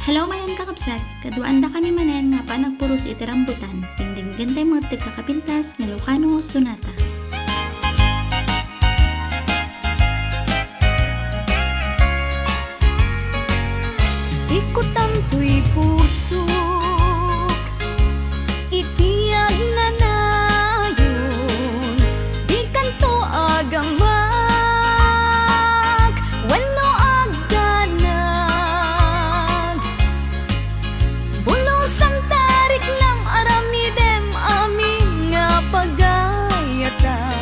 Hello manan kakabsat, kaduan da kami manen nga pa nagpuros iti rambutan, dingdinggan tayo mga kakapintas, nga Ilocano Sonata. Ikutam tuy puso itiyag na nayon di kanto agamag wenno agdanag bulosan tarik nam aramidem amin nga pagayatan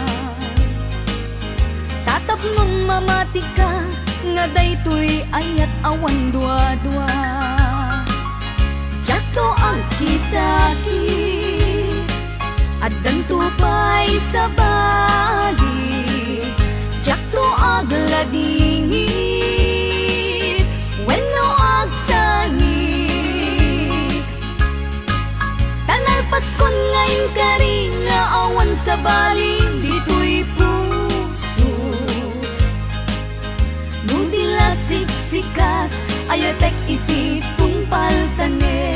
tatapnon mamatika nga daytoy ayat awan dua-dua jato ang kitati at dantupay sa bali jato agladingit wenno agsangit tanalpaskon ngayon kari nga awan sa bali dito'y siksikat ayatek iti tungpaltanen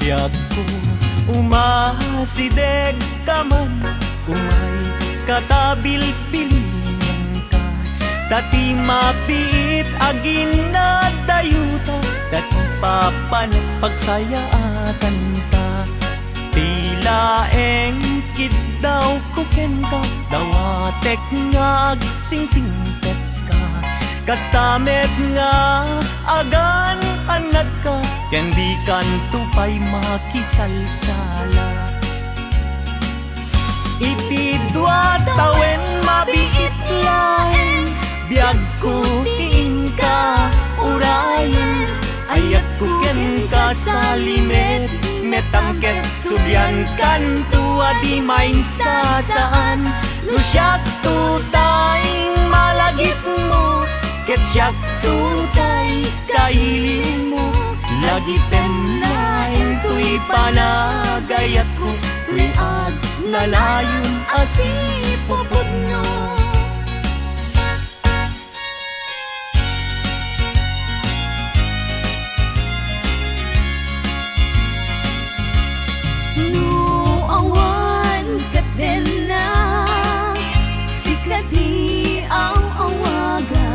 Biag ko umasideg ka man umay katabil pilingan ka dati mapit agin na dayuta dati papanat pagsayaatan ka tila engkid daw kuken ka dawatek nga agsingsingpet ka kastamet nga agan anad ka ken di kan tupay makisalsala iti dua tawen mabiit laeng biag ko tiin ka urayan ayat ko ken ka sa limet metangket subyan kan tua di main sasaan no siyak tutay malagip mo ket siyak tutay kailin mo lagi penlaeng tuy panagayat ko tuy ag nalayon asipupod no no awan kat den na sikati ang awaga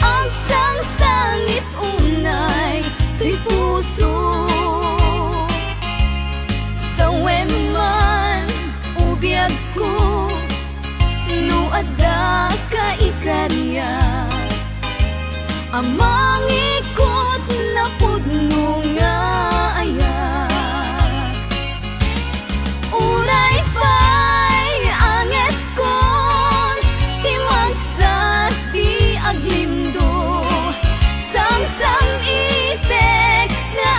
ang sangsangit unay tuy puso man ubiag ko no adda ka ikarya amang ikot na pudno nga ayat uray pa'y anges kon timagsat di aglindo sang itek nga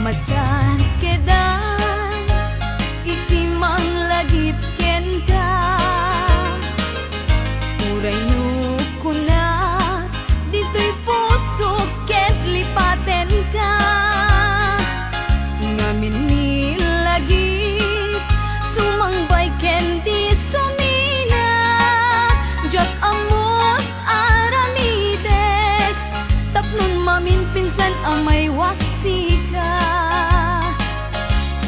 masan kedan iti manglagip ken ka uray no kunat dito'y puso ket lipaten ka ngamin nilagip sumangbay ken di sumina jat amot aramidek tapnon mamin pinsan amay waksi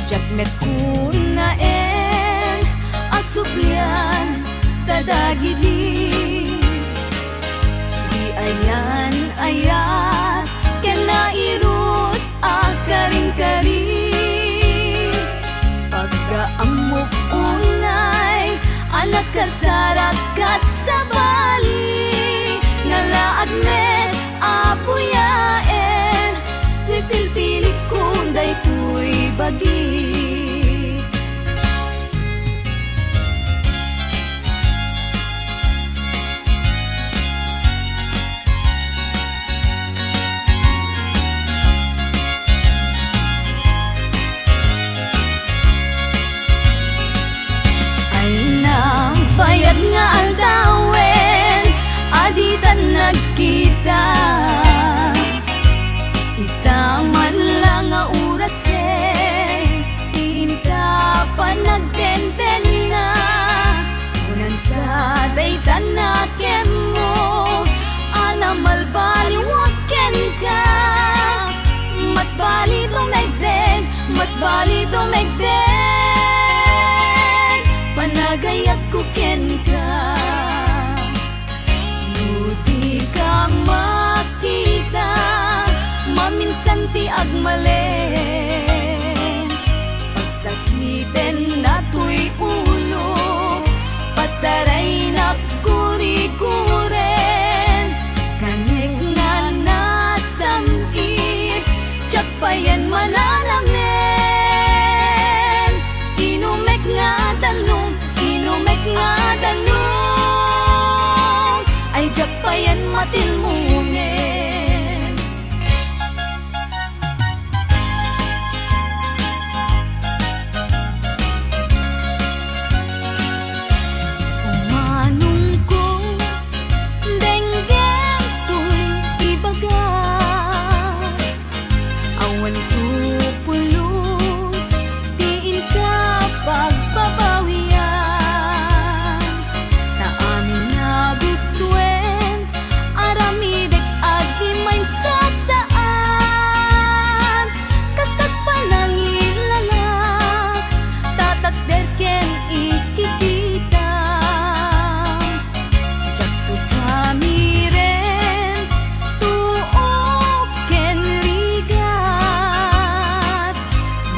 Jakmet kuna asuplian tadagili di ayan ayat kena irut akaring-karing pagkaamok unay anak kasarakat sa bali ngalaad met apuyaen ni pilpilik kunday tuy bagi bali dumegden panagayat ko ken ka Buti ka makita maminsan ti agmalen pagsakiten na tuy ulo pasaray na kuri-kuren kanek nga nasamit tsak payan manalamen inumek nga danong ay jak payan matilmungen umanong ko denggem tuy ibaga awan tu pulos tiin ka pagbabawian na amin na gustuen aramidek agimain sasaan kastak panangilala tatakder ken ikikita jakto sa miren tuok ken rigat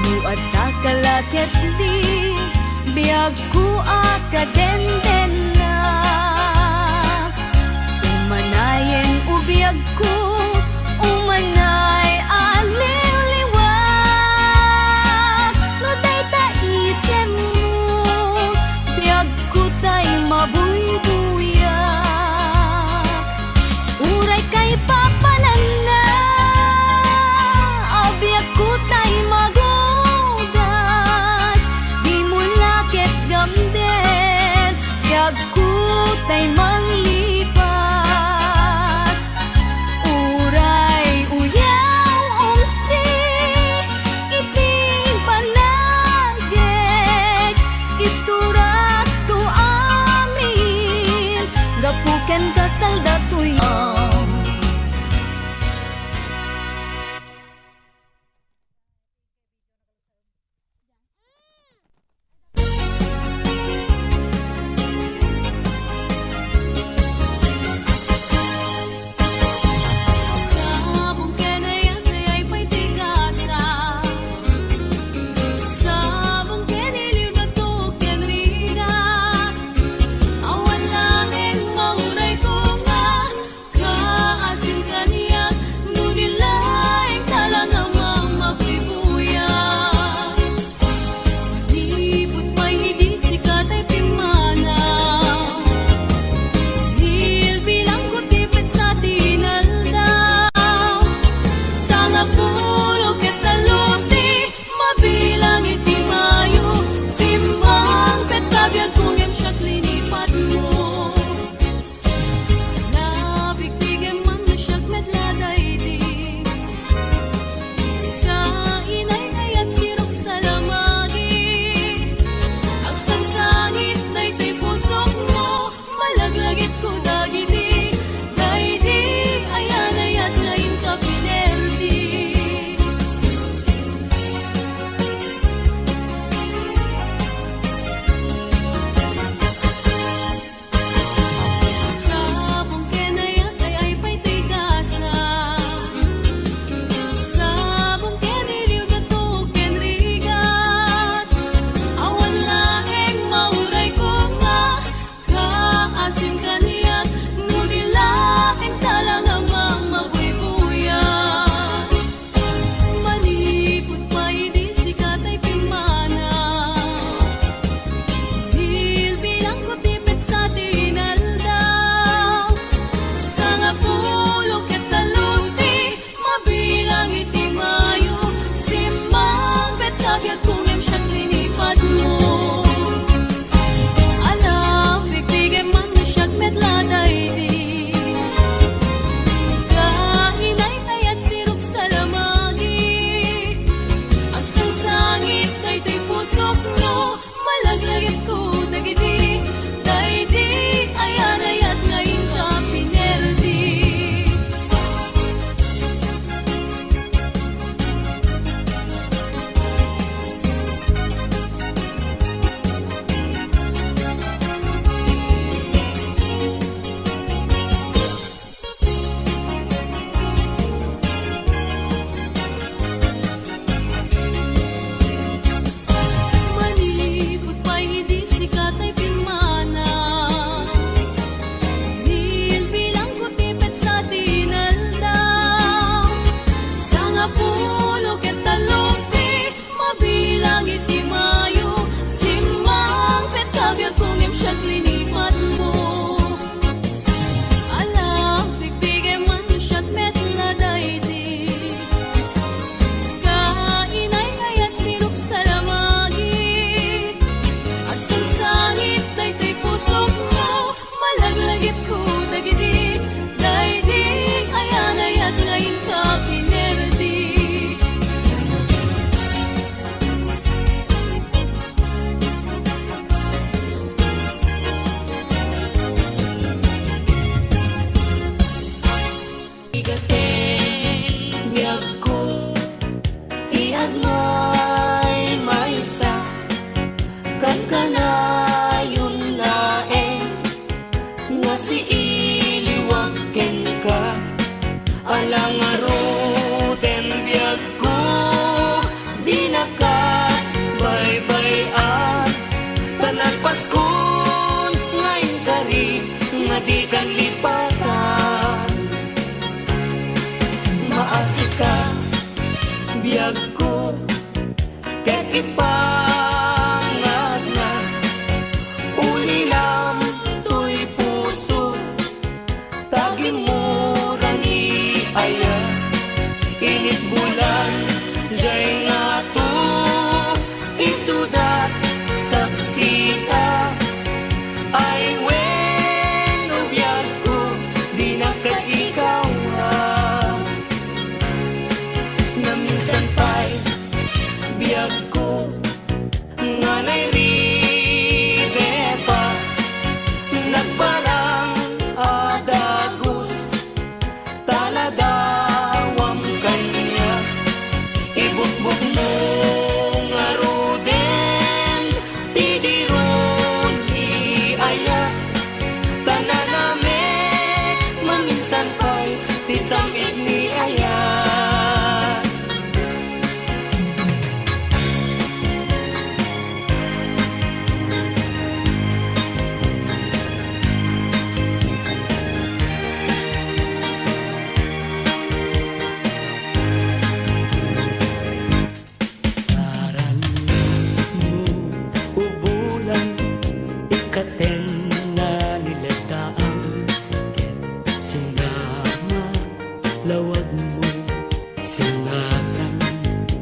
muad takalaket di biag ku akadenden na umanayen ubiag ko umanay aliw-liwag no day taisem mo biag ko tay mabuybuyak uray kay papanan na abiag ko tay magugas di mo lakit gamden biag ko tay manglipat uray uyaw umsi iti panagek iturak tu amin gapuken kasal datuyaw Sabong kenayan ay pa'y tigasa Sabong keniliw na to kenriga Awan langeng mauray ko Kakanayon laeng nga si iliwag ken ka alang aroten biyag ko di nakabaybayan panagpaskon ngayon kari nga di kan lipatan maasik ka biyag ko ket ipangat na ulilam to'y puso tagi mo rani aya init bulan jay nga to isudat saksita ay wen ubiyag ko di nakaikaw na minsan pa'y biyag ko nga nairide pa nagparang adagos taladawang kanya ibukbuk mo nga ruden tidiron iaya tananame maminsan pa'y tisamit ni aya. Ubulan ikaten na nilataang sinama lawag mo sinatan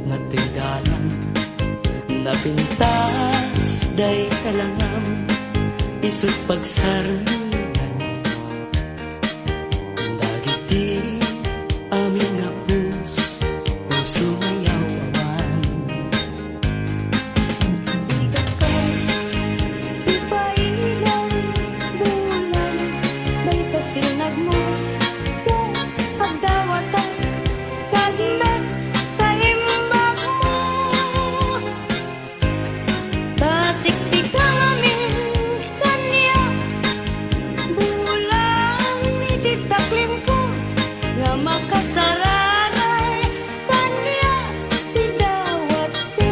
na tinggalan napintas day kalangam isut pagsarunan dagiti amin na puso mayawawan Ipailan, bulan, may kasinag mo. Pagdawatan, kagmet, kaimbag mo. Tasiksik amin kanya, bulan, ititaklim ko. Nga makasaranay, kanya, tidawat ko.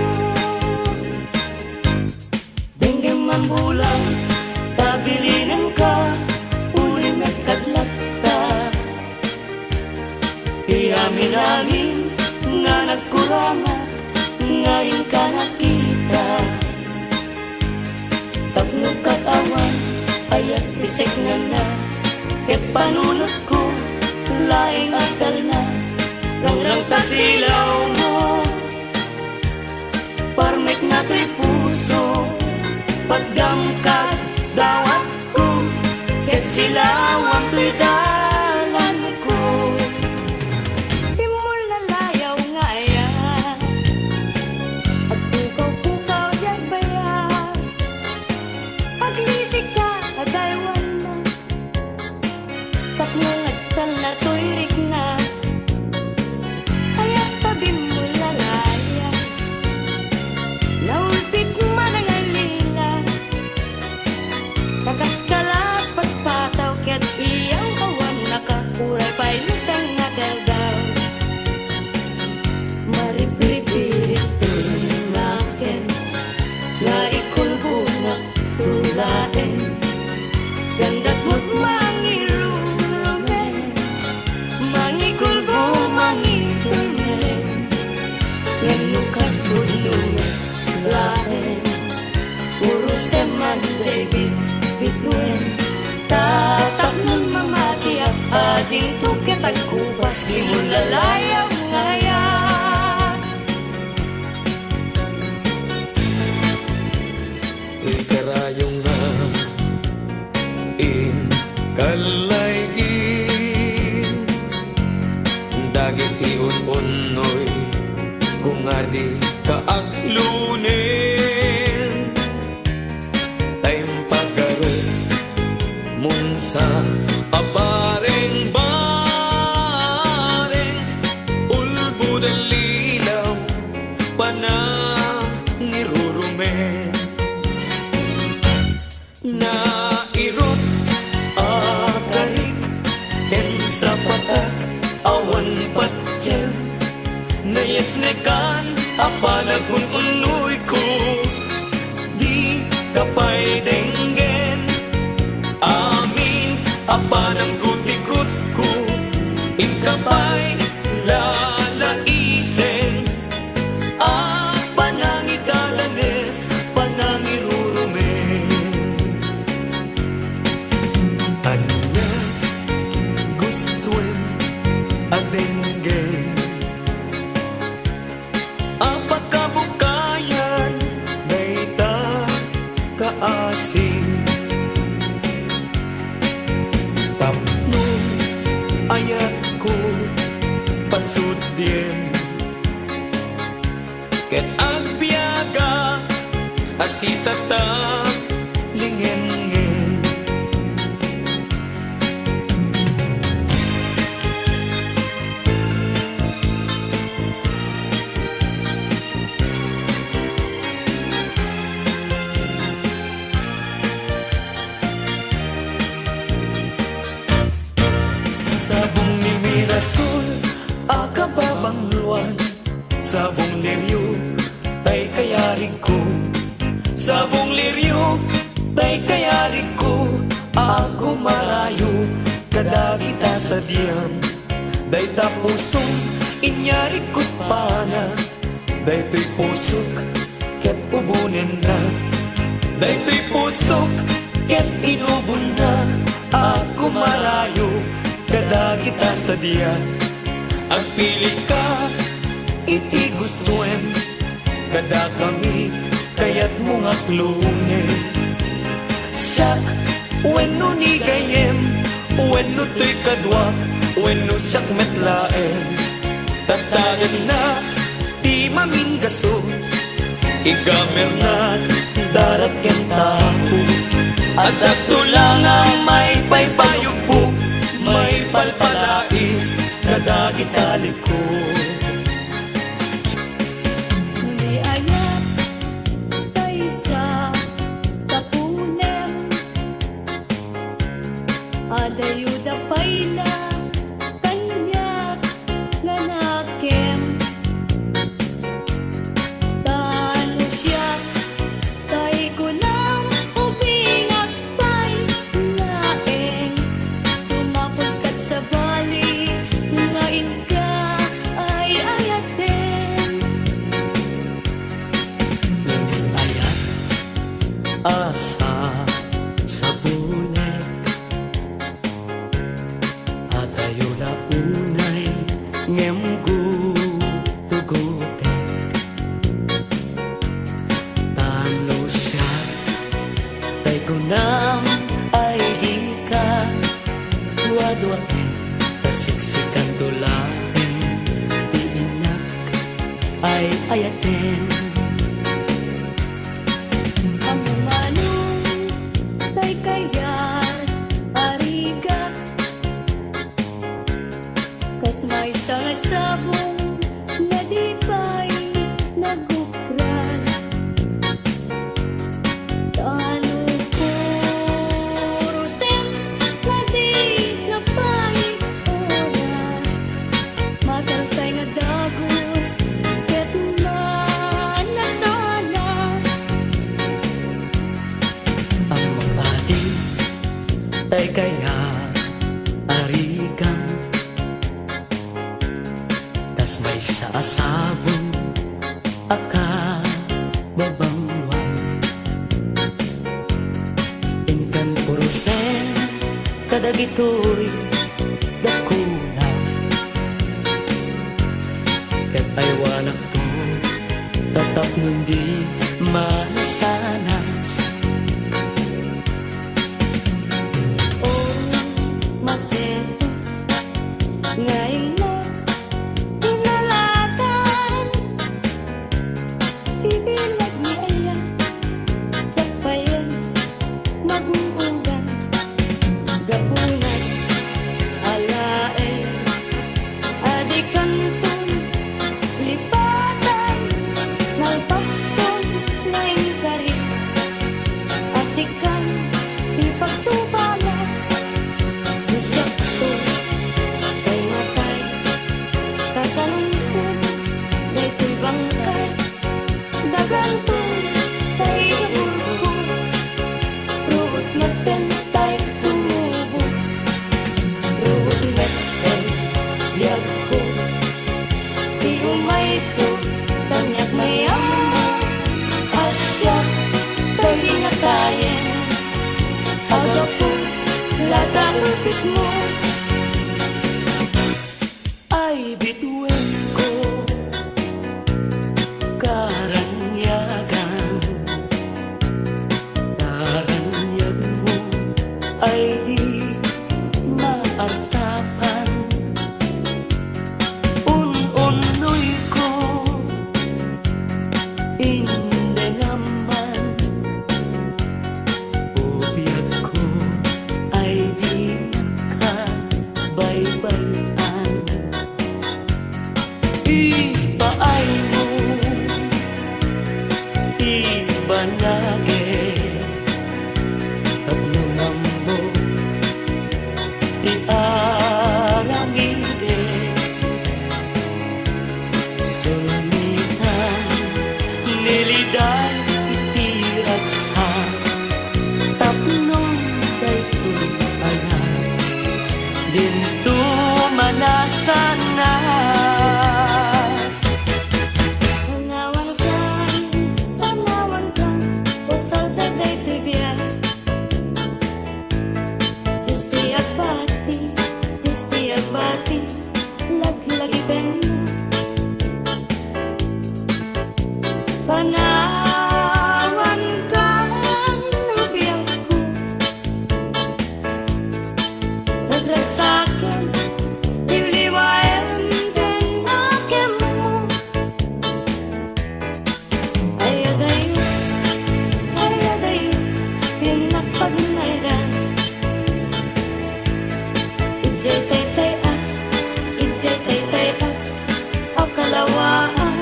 Denggem mambulang tabilinan ka uli nagkadlat ka iamin-amin nga nagkurama ngayon ka nakita tapno katawan ayat bisek nga na ket panunot ko laing akal na lang tasilaw mo parmek na to'y puso pagdamkat dawat ko ket silawang to'y dalan ko Timul na layaw nga ayan at pukaw-pukaw dyan bayan paglisik ka agaywan na taknungatan na to'y rigna ayat tabi mo lalaya naulpit man ang alila nakaskalat pagpataw ket iyaw kawan nakakuray pa'y lutang nga daldaw maripripirit tunaken nga ikulbunga tulaen gandat mo't mangirurumen mangikulbo mangitumen nganukas tulungan laen puro seman David bituin tatak nun mamati at ading tuket at kupas di mo lalayaw ngayon Uy karayong nga in kalaygin dagiti un-unoy kung adi kaaglunin time pagaro munsa apareng bareng ulbud ang lilaw panangirurumen apa ng gutikot ko, ikabay lalaisin. Panangidalanes, panangirurumin. Ano na gustuin adenggay, apakabukayan dayta kaasing. Tapno ayat ko pasudin, ket agbiaga asitata lingengeng. Sabong ni Mirasol, akababang luwan. Sabong liryo, tay kayari ko. Sabong liryo, tay kayari ko. Ako marayo, kadagita sa diyan. Day tapusong, inyari ko't pana. Day to'y pusok, ket ubunin na. Day to'y pusok, ket inubon na. Ako marayo, kadagita sa diyan. Agpili ka, iti gustuin, kada kami, kaya't mong aklungin. Siyak, weno ni gayem, weno to'y kadwak, weno siyak metlaen. Tatagan na, di maminggaso, igamer na, darat ken tapo. At ato lang ang may paypayog po, may palpalais, kadagitali ko. Di ayat tayo sa tapunem, adayuda pa'y na kanyak nga nakem. Tano siya tay ko ng ubingak pa'y laeng. Sumapagkat sa bali, ngayon ka ay ayatin. Ayat asa sa bunek, at ayo na unay ngem gutugutek. Tano siya tay gunam ay di ka duwa-duwain, kasiksikan tulain, di inak ay ayatin. Ang manong tay kayat arigak, kas may sabong na di pa'y nagukran. Tano purusem na di napay oras, magaltay nga dagos, ket manasanas. Ang mga di tay kaya arigang, tas may sa asabong aka babangwang. Inkan purusen kadagitoy dakuna, ket aywanak to tatap nundi manasanas. Oh, masetos, ngayon mo pinalatan. Ibilag ni Aya, tapayan, maguungan. Gapungan, alaen, adikanton, lipatan, nalpaston, ngayon kapit mo ay bituin ko karanyagan. Karanyag mo ay di maartapan. Un-unoy ko hindi naman. Ubiyag ko ay di nakabaybayan. Ipaay mo, ibanage, tablungan mo, iarangide, sulitan, nilidan, itiraksan, tapnon daytoy ayan, dinto manasanas. Tanawan ka, usal dagay tibiyag. Justi agbati, laglagi pena. Panawan ka, nabiyag ko. Nagrag sa'kin, iliwayan din akin mo. Ayadayo, pinagpagnayran. Ijay tay at, ang kalawaan.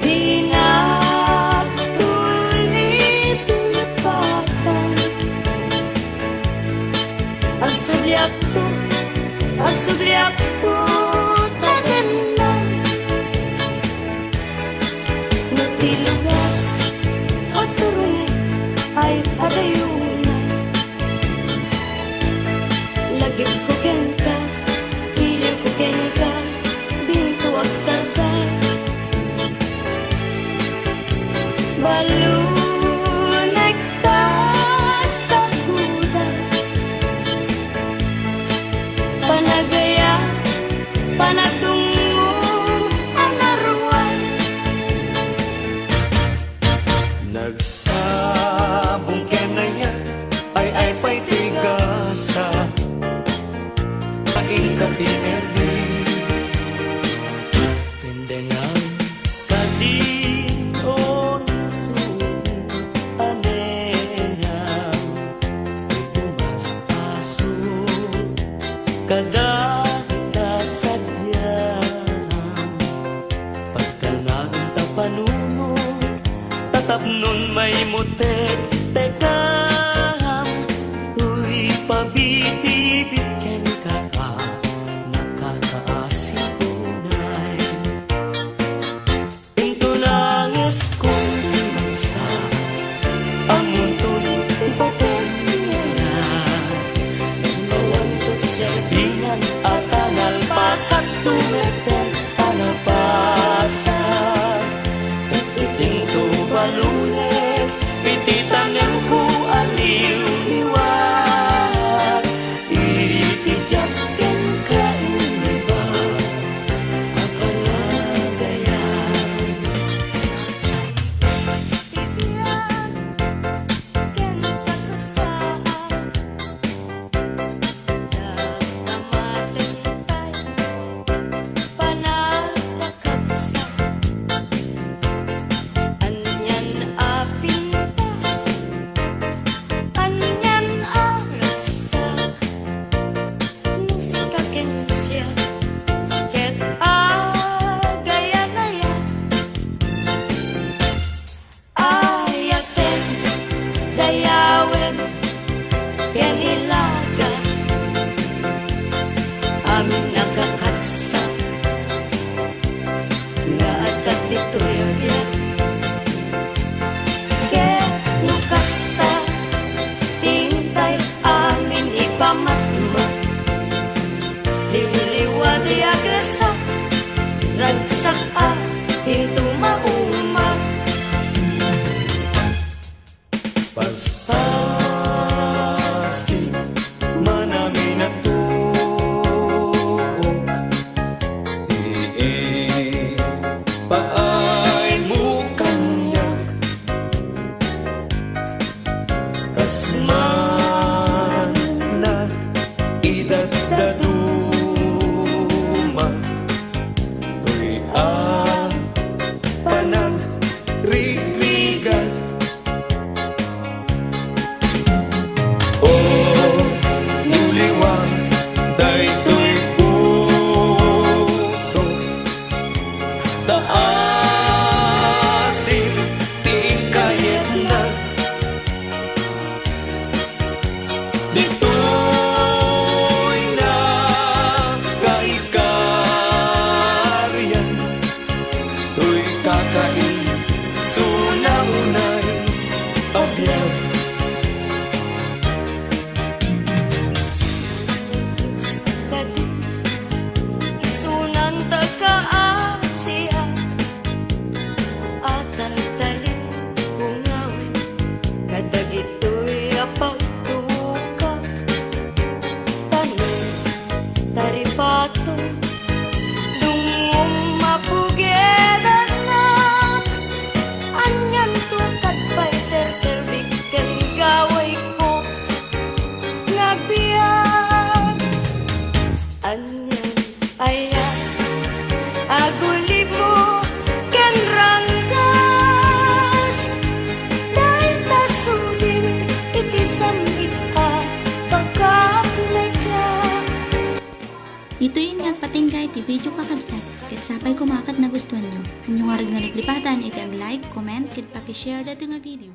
Di nagtulit-tulipatan. Ang sudyak to, tagan na. Nagtilugan o turunay ay adayunan. Lagip ko ka, iliw ko ka, binto agsagay. Balunay ka sa kuda. Panagaya, panatungo ang naruwan. Nagsabong kenaya ay pa'y tigasa kaing kapierdi tindengan kadion sugi anehang itumas aso kadada sadyang pagkanagang tapanuno tatapnon may mutek tekam uy pabitibitken ka nakakaasipunay pinto nangis kong basta ang munto'y ipatenya mawantot serbinan at analpasan tumeten anapasan pinto balunet pititan ng ku aliw-liwat itijapken ka iniba apalagayan. Tibiyag, ken kasasaan. Nagkamatintay, panagkakabsa. Anyan apintas, rigrigan. Oh, nuliwang daytoy puso, taasin tiing kayet na. Dito'y nakaikaryan, to'y kakain sunang-unay of love. Tadi isunan takaasiya at ang talim bungawin kadag ito'y apagtuka tanim taripato dungong mapugedan na anyan tukad pa'y serservik ken gaway ko nagbiyak anyan ayan aguli mo ken ranggas dahil tasudin iti sandit a pagkaplay ka. Dito yun nga patinggay ti video kakabsat. Ket sapay kumakat na gustuhan nyo. Hanyo nga rin nga naglipatan iti ang like, comment, ket pakishare dito nga video.